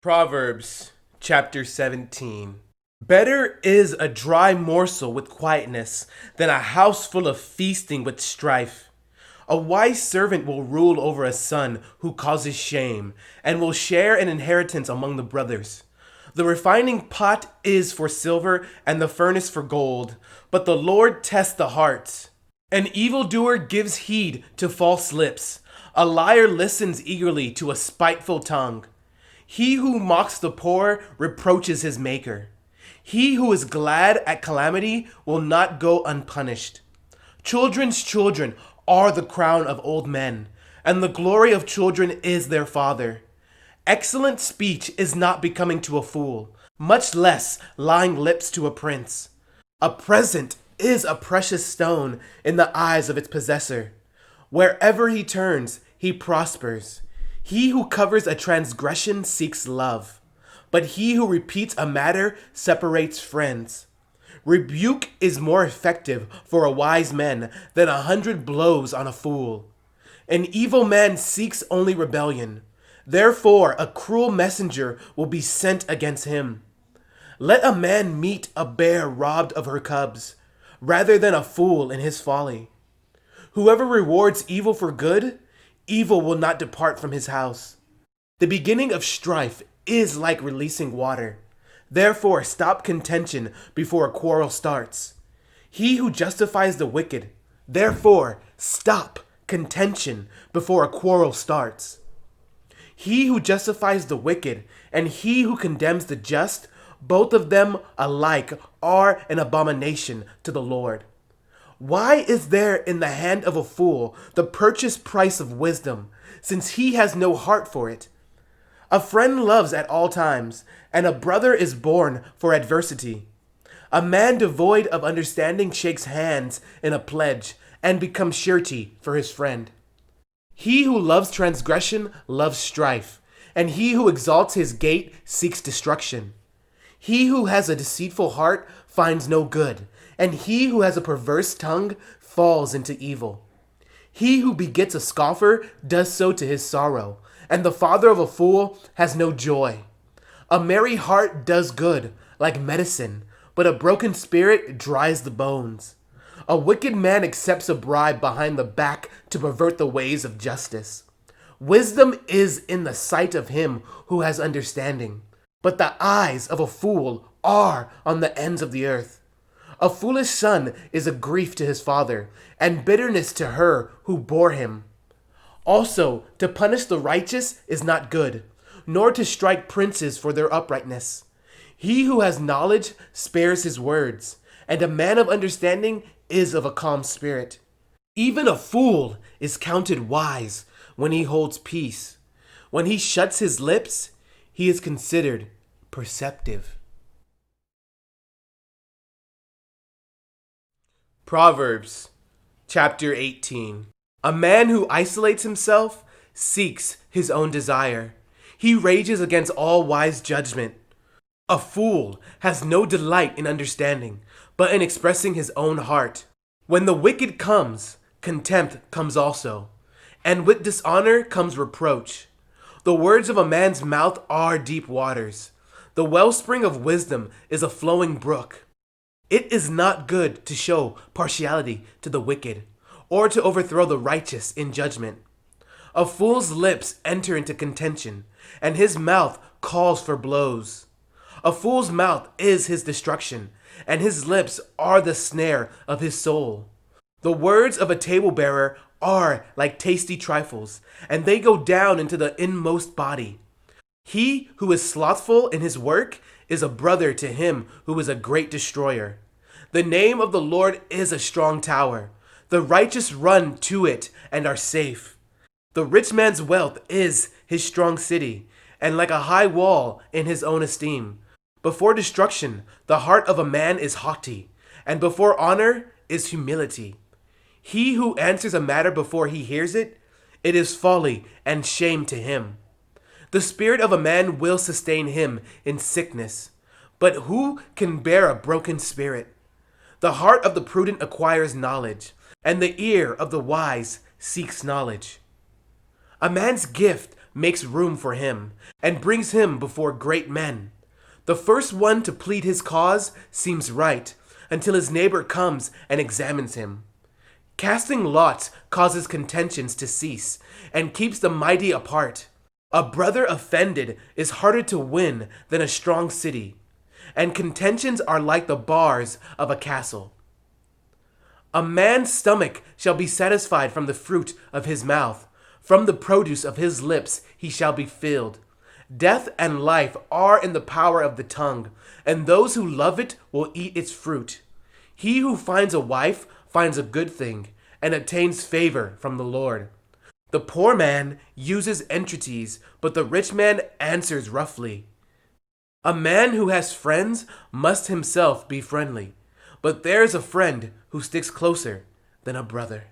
Proverbs chapter 17. Better is a dry morsel with quietness than a house full of feasting with strife. A wise servant will rule over a son who causes shame, and will share an inheritance among the brothers. The refining pot is for silver, and the furnace for gold, but the Lord tests the hearts. An evildoer gives heed to false lips. A liar listens eagerly to a spiteful tongue. He who mocks the poor reproaches his maker. He who is glad at calamity will not go unpunished. Children's children are the crown of old men, and the glory of children is their father. Excellent speech is not becoming to a fool, much less lying lips to a prince. A present is a precious stone in the eyes of its possessor. Wherever he turns, he prospers. He who covers a transgression seeks love, but he who repeats a matter separates friends. Rebuke is more effective for a wise man than 100 blows on a fool. An evil man seeks only rebellion. Therefore, a cruel messenger will be sent against him. Let a man meet a bear robbed of her cubs, rather than a fool in his folly. Whoever rewards evil for good, evil will not depart from his house. The beginning of strife is like releasing water. Therefore, stop contention before a quarrel starts. He who justifies the wicked, therefore, stop contention before a quarrel starts. He who justifies the wicked and he who condemns the just, both of them alike are an abomination to the Lord. Why is there in the hand of a fool the purchase price of wisdom, since he has no heart for it? A friend loves at all times, and a brother is born for adversity. A man devoid of understanding shakes hands in a pledge and becomes surety for his friend. He who loves transgression loves strife, and he who exalts his gate seeks destruction. He who has a deceitful heart finds no good, and he who has a perverse tongue falls into evil. He who begets a scoffer does so to his sorrow, and the father of a fool has no joy. A merry heart does good, like medicine, but a broken spirit dries the bones. A wicked man accepts a bribe behind the back to pervert the ways of justice. Wisdom is in the sight of him who has understanding, but the eyes of a fool are on the ends of the earth. A foolish son is a grief to his father, and bitterness to her who bore him. Also, to punish the righteous is not good, nor to strike princes for their uprightness. He who has knowledge spares his words, and a man of understanding is of a calm spirit. Even a fool is counted wise when he holds peace. When he shuts his lips, he is considered perceptive. Proverbs chapter 18. A man who isolates himself seeks his own desire. He rages against all wise judgment. A fool has no delight in understanding, but in expressing his own heart. When the wicked comes, contempt comes also, and with dishonor comes reproach. The words of a man's mouth are deep waters. The wellspring of wisdom is a flowing brook. It is not good to show partiality to the wicked, or to overthrow the righteous in judgment. A fool's lips enter into contention, and his mouth calls for blows. A fool's mouth is his destruction, and his lips are the snare of his soul. The words of a table-bearer are like tasty trifles, and they go down into the inmost body. He who is slothful in his work is a brother to him who is a great destroyer. The name of the Lord is a strong tower. The righteous run to it and are safe. The rich man's wealth is his strong city, and like a high wall in his own esteem. Before destruction, the heart of a man is haughty, and before honor is humility. He who answers a matter before he hears it, it is folly and shame to him. The spirit of a man will sustain him in sickness, but who can bear a broken spirit? The heart of the prudent acquires knowledge, and the ear of the wise seeks knowledge. A man's gift makes room for him, and brings him before great men. The first one to plead his cause seems right, until his neighbor comes and examines him. Casting lots causes contentions to cease, and keeps the mighty apart. A brother offended is harder to win than a strong city, and contentions are like the bars of a castle. A man's stomach shall be satisfied from the fruit of his mouth. From the produce of his lips he shall be filled. Death and life are in the power of the tongue, and those who love it will eat its fruit. He who finds a wife finds a good thing, and obtains favor from the Lord. The poor man uses entreaties, but the rich man answers roughly. A man who has friends must himself be friendly, but there is a friend who sticks closer than a brother.